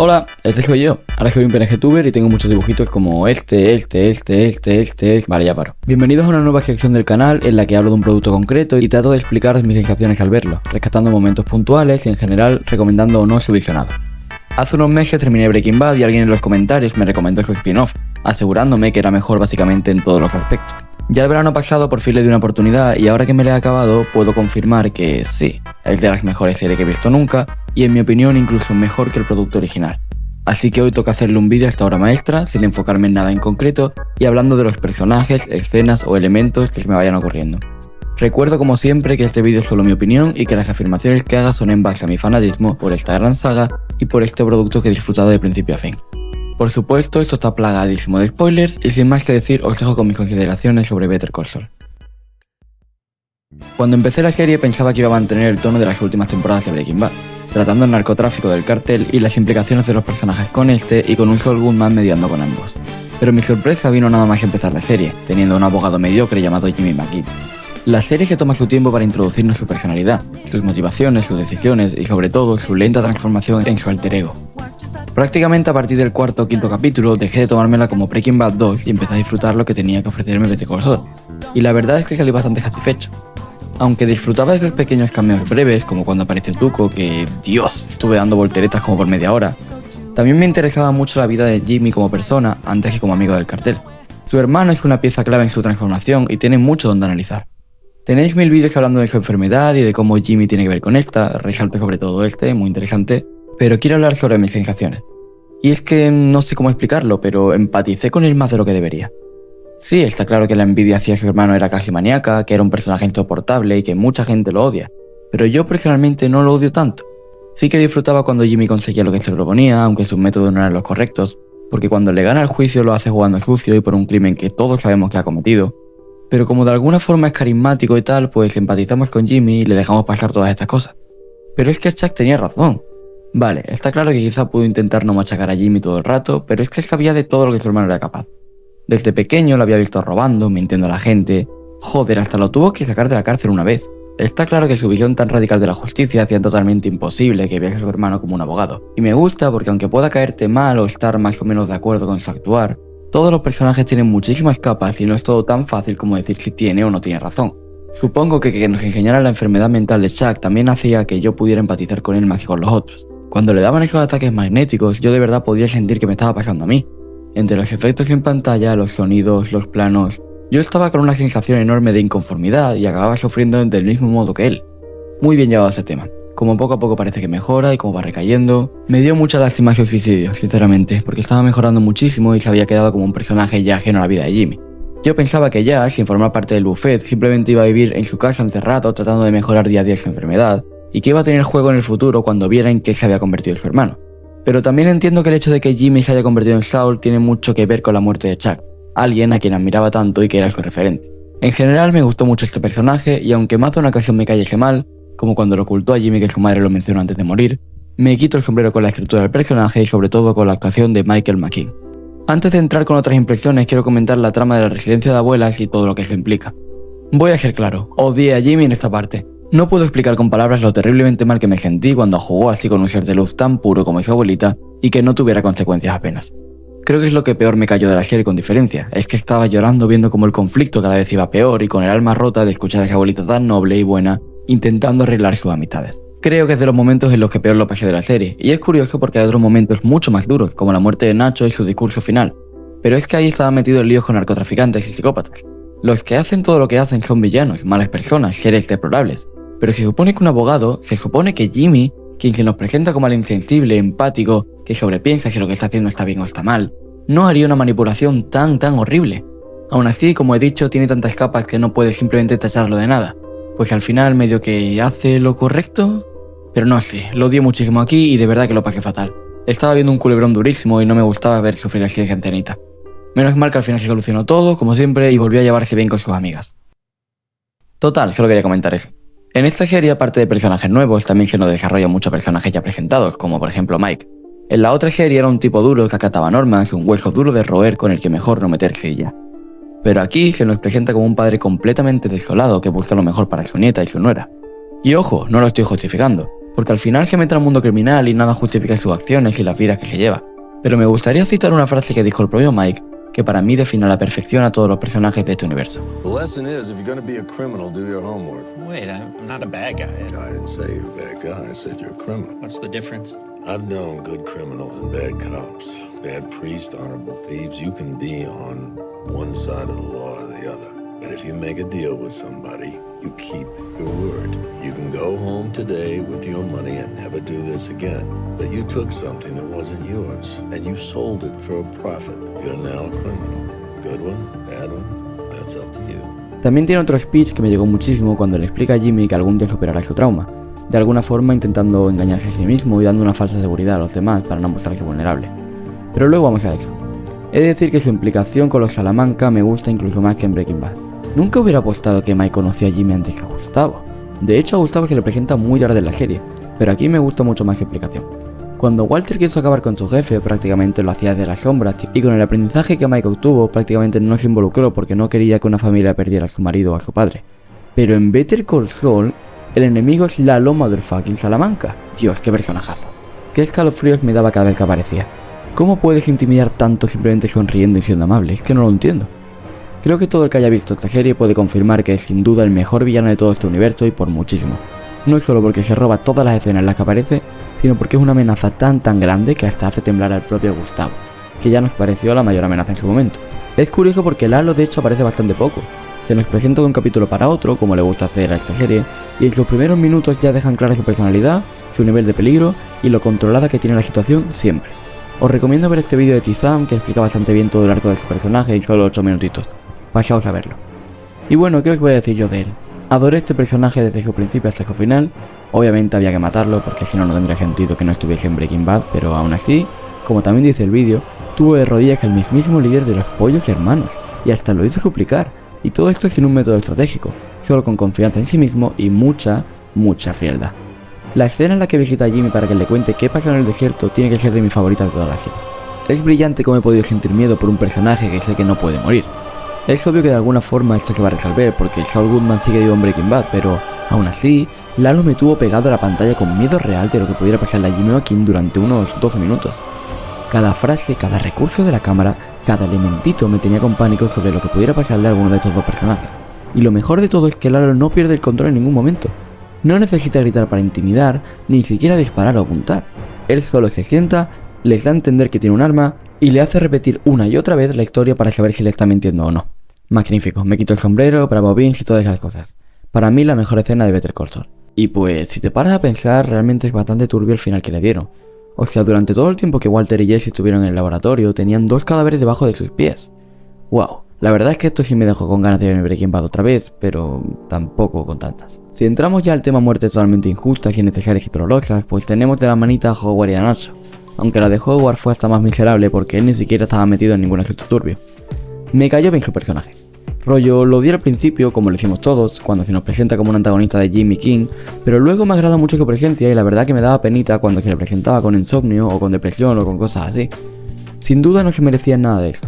Hola, este soy yo. Ahora soy un PNGtuber y tengo muchos dibujitos como Vale, ya paro. Bienvenidos a una nueva sección del canal en la que hablo de un producto concreto y trato de explicaros mis sensaciones al verlo, rescatando momentos puntuales y en general recomendando o no su visionado. Hace unos meses terminé Breaking Bad y alguien en los comentarios me recomendó su spin-off, asegurándome que era mejor básicamente en todos los aspectos. Ya el verano pasado por fin le di una oportunidad y ahora que me la he acabado puedo confirmar que sí, es de las mejores series que he visto nunca y en mi opinión incluso mejor que el producto original. Así que hoy toca hacerle un vídeo a esta obra maestra sin enfocarme en nada en concreto y hablando de los personajes, escenas o elementos que se me vayan ocurriendo. Recuerdo como siempre que este vídeo es solo mi opinión y que las afirmaciones que haga son en base a mi fanatismo por esta gran saga y por este producto que he disfrutado de principio a fin. Por supuesto, esto está plagadísimo de spoilers y sin más que decir os dejo con mis consideraciones sobre Better Call Saul. Cuando empecé la serie pensaba que iba a mantener el tono de las últimas temporadas de Breaking Bad, tratando el narcotráfico del cartel y las implicaciones de los personajes con este y con un Saul Goodman mediando con ambos. Pero mi sorpresa vino nada más empezar la serie, teniendo un abogado mediocre llamado Jimmy McGill. La serie se toma su tiempo para introducirnos su personalidad, sus motivaciones, sus decisiones y sobre todo su lenta transformación en su alter ego. Prácticamente a partir del cuarto o quinto capítulo dejé de tomármela como Breaking Bad 2 y empecé a disfrutar lo que tenía que ofrecerme Better Call Saul. Y la verdad es que salí bastante satisfecho. Aunque disfrutaba de esos pequeños cameos breves, como cuando aparece Tuco, que Dios, estuve dando volteretas como por media hora, también me interesaba mucho la vida de Jimmy como persona antes que como amigo del cartel. Su hermano es una pieza clave en su transformación y tiene mucho donde analizar. Tenéis 1000 vídeos hablando de su enfermedad y de cómo Jimmy tiene que ver con esta, resalto sobre todo este, muy interesante, pero quiero hablar sobre mis sensaciones. Y es que no sé cómo explicarlo, pero empaticé con él más de lo que debería. Sí, está claro que la envidia hacia su hermano era casi maníaca, que era un personaje insoportable y que mucha gente lo odia, pero yo personalmente no lo odio tanto. Sí que disfrutaba cuando Jimmy conseguía lo que se proponía, aunque sus métodos no eran los correctos, porque cuando le gana el juicio lo hace jugando sucio y por un crimen que todos sabemos que ha cometido. Pero como de alguna forma es carismático y tal, pues empatizamos con Jimmy y le dejamos pasar todas estas cosas. Pero es que Chuck tenía razón. Vale, está claro que quizá pudo intentar no machacar a Jimmy todo el rato, pero es que sabía de todo lo que su hermano era capaz. Desde pequeño lo había visto robando, mintiendo a la gente. Joder, hasta lo tuvo que sacar de la cárcel una vez. Está claro que su visión tan radical de la justicia hacía totalmente imposible que viese a su hermano como un abogado. Y me gusta porque aunque pueda caerte mal o estar más o menos de acuerdo con su actuar, todos los personajes tienen muchísimas capas y no es todo tan fácil como decir si tiene o no tiene razón. Supongo que nos enseñara la enfermedad mental de Chuck también hacía que yo pudiera empatizar con él más que con los otros. Cuando le daban esos ataques magnéticos, yo de verdad podía sentir que me estaba pasando a mí. Entre los efectos en pantalla, los sonidos, los planos, yo estaba con una sensación enorme de inconformidad y acababa sufriendo del mismo modo que él. Muy bien llevado ese tema. Como poco a poco parece que mejora y como va recayendo. Me dio mucha lástima su suicidio, sinceramente, porque estaba mejorando muchísimo y se había quedado como un personaje ya ajeno a la vida de Jimmy. Yo pensaba que ya, sin formar parte del buffet, simplemente iba a vivir en su casa encerrado tratando de mejorar día a día su enfermedad, y que iba a tener juego en el futuro cuando viera en qué se había convertido su hermano. Pero también entiendo que el hecho de que Jimmy se haya convertido en Saul tiene mucho que ver con la muerte de Chuck, alguien a quien admiraba tanto y que era su referente. En general me gustó mucho este personaje y aunque más de una ocasión me cayese mal, como cuando le ocultó a Jimmy que su madre lo mencionó antes de morir, me quito el sombrero con la escritura del personaje y sobre todo con la actuación de Michael McKean. Antes de entrar con otras impresiones quiero comentar la trama de la residencia de abuelas y todo lo que eso implica. Voy a ser claro, odié a Jimmy en esta parte. No puedo explicar con palabras lo terriblemente mal que me sentí cuando jugó así con un ser de luz tan puro como su abuelita y que no tuviera consecuencias apenas. Creo que es lo que peor me cayó de la serie con diferencia, es que estaba llorando viendo como el conflicto cada vez iba peor y con el alma rota de escuchar a esa abuelita tan noble y buena intentando arreglar sus amistades. Creo que es de los momentos en los que peor lo pasé de la serie, y es curioso porque hay otros momentos mucho más duros, como la muerte de Nacho y su discurso final, pero es que ahí estaba metido en líos con narcotraficantes y psicópatas. Los que hacen todo lo que hacen son villanos, malas personas, seres deplorables. Pero se supone que un abogado, se supone que Jimmy, quien se nos presenta como alguien insensible, empático, que sobrepiensa si lo que está haciendo está bien o está mal, no haría una manipulación tan horrible. Aún así, como he dicho, tiene tantas capas que no puede simplemente tacharlo de nada. Pues al final medio que hace lo correcto, pero no sé, lo odié muchísimo aquí y de verdad que lo pasé fatal. Estaba viendo un culebrón durísimo y no me gustaba ver sufrir así de antenita. Menos mal que al final se solucionó todo, como siempre, y volvió a llevarse bien con sus amigas. Total, solo quería comentar eso. En esta serie, aparte de personajes nuevos, también se nos desarrolla muchos personajes ya presentados, como por ejemplo Mike. En la otra serie era un tipo duro que acataba normas, un hueso duro de roer con el que mejor no meterse y ya. Pero aquí se nos presenta como un padre completamente desolado que busca lo mejor para su nieta y su nuera. Y ojo, no lo estoy justificando. porque al final se mete al mundo criminal y nada justifica sus acciones y las vidas que se lleva. Pero me gustaría citar una frase que dijo el propio Mike, que para mí define a la perfección a todos los personajes de este universo. The lesson is, if you're going to be a criminal, do your homework. Wait, I'm not a bad guy. I didn't say you're a bad guy. I said you're a criminal. What's the difference? I've known good criminals and bad cops, bad priests, honorable thieves. You can be on one side of the law or the other. But if you make a deal with somebody, you keep your word. You can go home today with your money and never do this again. But you took something that wasn't yours, and you sold it for a profit. You're now a criminal. Good one, bad one, that's up to you. También tiene otro speech que me llegó muchísimo cuando le explica a Jimmy que algún día superará su trauma, de alguna forma intentando engañarse a sí mismo y dando una falsa seguridad a los demás para no mostrarse vulnerable. Pero luego vamos a eso. He de decir que su implicación con los Salamanca me gusta incluso más que en Breaking Bad. Nunca hubiera apostado que Mike conocía a Jimmy antes que a Gustavo. De hecho, a Gustavo se le presenta muy tarde en la serie, pero aquí me gusta mucho más su explicación. Cuando Walter quiso acabar con su jefe, prácticamente lo hacía desde las sombras, y con el aprendizaje que Mike obtuvo, prácticamente no se involucró porque no quería que una familia perdiera a su marido o a su padre. Pero en Better Call Saul, el enemigo es Lalo Motherfucking Salamanca. Dios, qué personajazo. Qué escalofríos me daba cada vez que aparecía. ¿Cómo puedes intimidar tanto simplemente sonriendo y siendo amable? Es que no lo entiendo. Creo que todo el que haya visto esta serie puede confirmar que es sin duda el mejor villano de todo este universo y por muchísimo. No es solo porque se roba todas las escenas en las que aparece, sino porque es una amenaza tan grande que hasta hace temblar al propio Gustavo, que ya nos pareció la mayor amenaza en su momento. Es curioso porque Lalo de hecho aparece bastante poco. Se nos presenta de un capítulo para otro, como le gusta hacer a esta serie, y en sus primeros minutos ya dejan clara su personalidad, su nivel de peligro y lo controlada que tiene la situación siempre. Os recomiendo ver este vídeo de Tizam que explica bastante bien todo el arco de su personaje en solo 8 minutitos. Pasaos a verlo. Y bueno, ¿qué os voy a decir yo de él? Adoré este personaje desde su principio hasta su final. Obviamente había que matarlo porque si no no tendría sentido que no estuviese en Breaking Bad, pero aún así, como también dice el vídeo, tuvo de rodillas al mismísimo líder de los pollos hermanos, y hasta lo hizo suplicar, y todo esto sin un método estratégico, solo con confianza en sí mismo y mucha frialdad. La escena en la que visita a Jimmy para que le cuente qué pasa en el desierto tiene que ser de mis favoritas de toda la serie. Es brillante cómo he podido sentir miedo por un personaje que sé que no puede morir. Es obvio que de alguna forma esto se va a resolver porque Saul Goodman sigue vivo en Breaking Bad, pero aún así, Lalo me tuvo pegado a la pantalla con miedo real de lo que pudiera pasarle a Jimmy o a Kim durante unos 12 minutos. Cada frase, cada recurso de la cámara, cada elementito me tenía con pánico sobre lo que pudiera pasarle a alguno de estos dos personajes. Y lo mejor de todo es que Lalo no pierde el control en ningún momento. No necesita gritar para intimidar, ni siquiera disparar o apuntar. Él solo se sienta, les da a entender que tiene un arma y le hace repetir una y otra vez la historia para saber si le está mintiendo o no. Magnífico, me quito el sombrero, Bravo Vince y todas esas cosas. Para mí la mejor escena de Better Call Saul. Y pues, si te paras a pensar, realmente es bastante turbio el final que le dieron. O sea, durante todo el tiempo que Walter y Jesse estuvieron en el laboratorio, tenían 2 cadáveres debajo de sus pies. Wow, la verdad es que esto sí me dejó con ganas de ver Breaking Bad otra vez, pero tampoco con tantas. Si entramos ya al tema muertes totalmente injustas, innecesarias y dolorosas, pues tenemos de la manita a Howard y a Nacho. Aunque la de Howard fue hasta más miserable porque él ni siquiera estaba metido en ningún asunto turbio. Me cayó bien su personaje. Rollo, lo odié al principio, como lo hicimos todos, cuando se nos presenta como un antagonista de Jimmy King, pero luego me agrada mucho su presencia y la verdad que me daba penita cuando se le presentaba con insomnio o con depresión o con cosas así. Sin duda no se merecía nada de eso.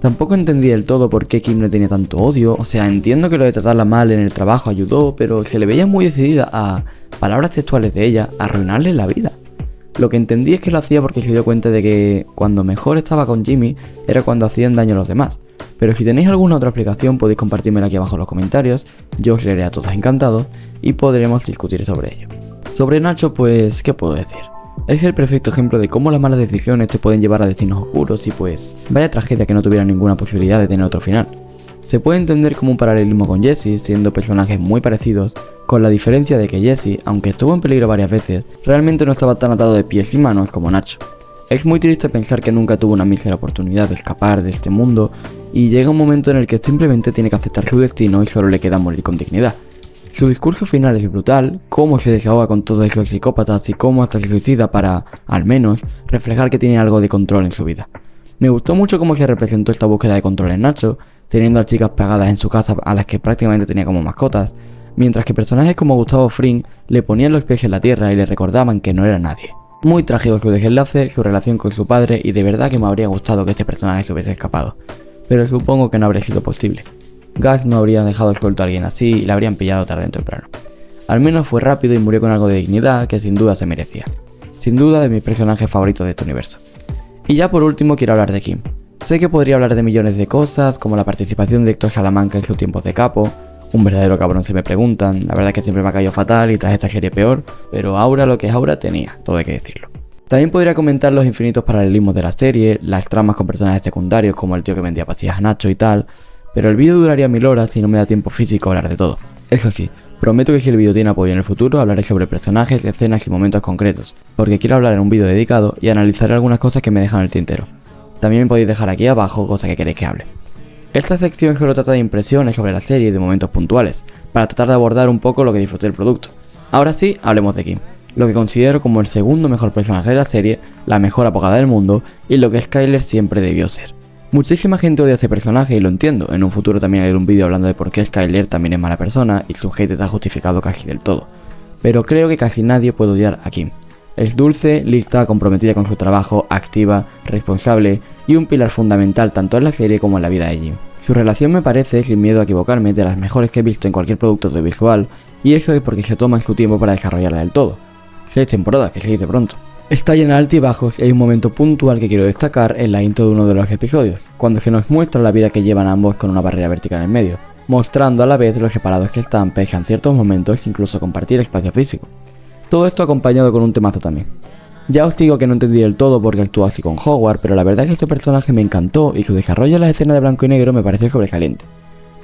Tampoco entendí del todo por qué Kim le tenía tanto odio, o sea, entiendo que lo de tratarla mal en el trabajo ayudó, pero se le veía muy decidida a, palabras textuales de ella, a arruinarle la vida. Lo que entendí es que lo hacía porque se dio cuenta de que cuando mejor estaba con Jimmy era cuando hacían daño a los demás. Pero si tenéis alguna otra explicación podéis compartírmela aquí abajo en los comentarios, yo os leeré a todos encantados y podremos discutir sobre ello. Sobre Nacho, pues, ¿qué puedo decir? Es el perfecto ejemplo de cómo las malas decisiones te pueden llevar a destinos oscuros y pues, vaya tragedia que no tuviera ninguna posibilidad de tener otro final. Se puede entender como un paralelismo con Jesse, siendo personajes muy parecidos, con la diferencia de que Jesse, aunque estuvo en peligro varias veces, realmente no estaba tan atado de pies y manos como Nacho. Es muy triste pensar que nunca tuvo una mísera oportunidad de escapar de este mundo y llega un momento en el que simplemente tiene que aceptar su destino y solo le queda morir con dignidad. Su discurso final es brutal, cómo se desahoga con todos esos psicópatas y cómo hasta se suicida para, al menos, reflejar que tiene algo de control en su vida. Me gustó mucho cómo se representó esta búsqueda de control en Nacho, teniendo a chicas pegadas en su casa a las que prácticamente tenía como mascotas, mientras que personajes como Gustavo Fring le ponían los pies en la tierra y le recordaban que no era nadie. Muy trágico su desenlace, su relación con su padre y de verdad que me habría gustado que este personaje se hubiese escapado, pero supongo que no habría sido posible. Gus no habría dejado suelto a alguien así y la habrían pillado tarde o temprano. Al menos fue rápido y murió con algo de dignidad que sin duda se merecía. Sin duda de mis personajes favoritos de este universo. Y ya por último quiero hablar de Kim. Sé que podría hablar de millones de cosas, como la participación de Héctor Salamanca en sus tiempos de capo, un verdadero cabrón si me preguntan, la verdad es que siempre me ha caído fatal y tras esta serie peor, pero Aura lo que es Aura tenía, todo hay que decirlo. También podría comentar los infinitos paralelismos de la serie, las tramas con personajes secundarios como el tío que vendía pastillas a Nacho y tal, pero el vídeo duraría 1000 horas y no me da tiempo físico a hablar de todo. Eso sí, prometo que si el vídeo tiene apoyo en el futuro hablaré sobre personajes, escenas y momentos concretos, porque quiero hablar en un vídeo dedicado y analizaré algunas cosas que me dejan el tintero. También me podéis dejar aquí abajo cosas que queréis que hable. Esta sección solo trata de impresiones sobre la serie y de momentos puntuales, para tratar de abordar un poco lo que disfruté del producto. Ahora sí, hablemos de Kim, lo que considero como el segundo mejor personaje de la serie, la mejor abogada del mundo y lo que Skyler siempre debió ser. Muchísima gente odia a este personaje y lo entiendo, en un futuro también haré un vídeo hablando de por qué Skyler también es mala persona y su hate está justificado casi del todo. Pero creo que casi nadie puede odiar a Kim. Es dulce, lista, comprometida con su trabajo, activa, responsable y un pilar fundamental tanto en la serie como en la vida de Jim. Su relación me parece, sin miedo a equivocarme, de las mejores que he visto en cualquier producto audiovisual, y eso es porque se toman su tiempo para desarrollarla del todo. 6 temporadas, que se dice pronto. Está llena de altibajos y hay un momento puntual que quiero destacar en la intro de uno de los episodios, cuando se nos muestra la vida que llevan ambos con una barrera vertical en medio, mostrando a la vez lo separados que están pese a en ciertos momentos incluso compartir espacio físico. Todo esto acompañado con un temazo también. Ya os digo que no entendí del todo porque actúa así con Howard, pero la verdad es que este personaje me encantó y su desarrollo en las escenas de blanco y negro me pareció sobresaliente.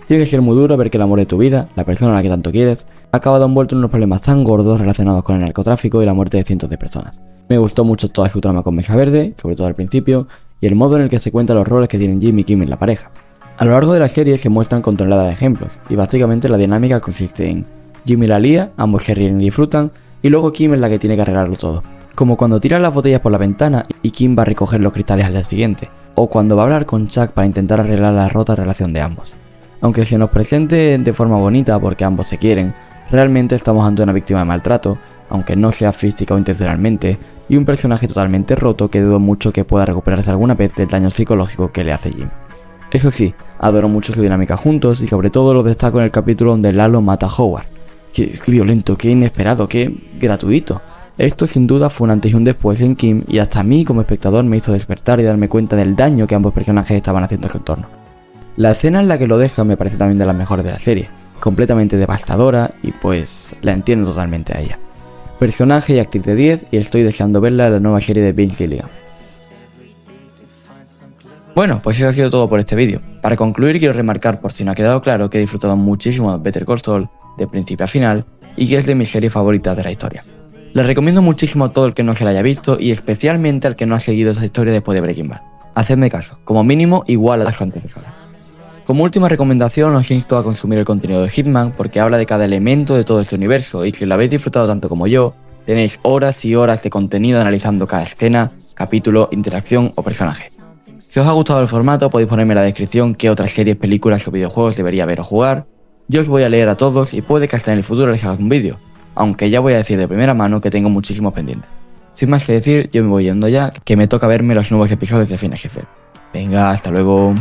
Tiene que ser muy duro ver que el amor de tu vida, la persona a la que tanto quieres, ha acabado envuelto en unos problemas tan gordos relacionados con el narcotráfico y la muerte de cientos de personas. Me gustó mucho toda su trama con Mesa Verde, sobre todo al principio, y el modo en el que se cuentan los roles que tienen Jim y Kim en la pareja. A lo largo de la serie se muestran con toneladas de ejemplos, y básicamente la dinámica consiste en Jim y la lía, ambos se ríen y disfrutan, y luego Kim es la que tiene que arreglarlo todo. Como cuando tiran las botellas por la ventana y Kim va a recoger los cristales al día siguiente, o cuando va a hablar con Chuck para intentar arreglar la rota relación de ambos. Aunque se nos presente de forma bonita porque ambos se quieren, realmente estamos ante una víctima de maltrato, aunque no sea física o intencionalmente, y un personaje totalmente roto que dudo mucho que pueda recuperarse alguna vez del daño psicológico que le hace Jim. Eso sí, adoro mucho su dinámica juntos y sobre todo lo destaco en el capítulo donde Lalo mata a Howard. Qué violento, qué inesperado, qué gratuito. Esto sin duda fue un antes y un después en Kim y hasta a mí como espectador me hizo despertar y darme cuenta del daño que ambos personajes estaban haciendo a su entorno. La escena en la que lo dejan me parece también de las mejores de la serie, completamente devastadora y pues la entiendo totalmente a ella. Personaje y actriz de 10 y estoy deseando verla en la nueva serie de Vince Gilligan. Bueno, pues eso ha sido todo por este vídeo. Para concluir quiero remarcar por si no ha quedado claro que he disfrutado muchísimo de Better Call Saul, de principio a final, y que es de mis series favoritas de la historia. Les recomiendo muchísimo a todo el que no se la haya visto y especialmente al que no ha seguido esa historia después de Breaking Bad. Hacedme caso, como mínimo igual a su antecesora. Como última recomendación os insto a consumir el contenido de Hitman porque habla de cada elemento de todo este universo y si lo habéis disfrutado tanto como yo, tenéis horas y horas de contenido analizando cada escena, capítulo, interacción o personaje. Si os ha gustado el formato podéis ponerme en la descripción qué otras series, películas o videojuegos debería ver o jugar. Yo os voy a leer a todos y puede que hasta en el futuro les haga un vídeo, aunque ya voy a decir de primera mano que tengo muchísimos pendientes. Sin más que decir, yo me voy yendo ya, que me toca verme los nuevos episodios de Phineas y Ferb. Venga, hasta luego.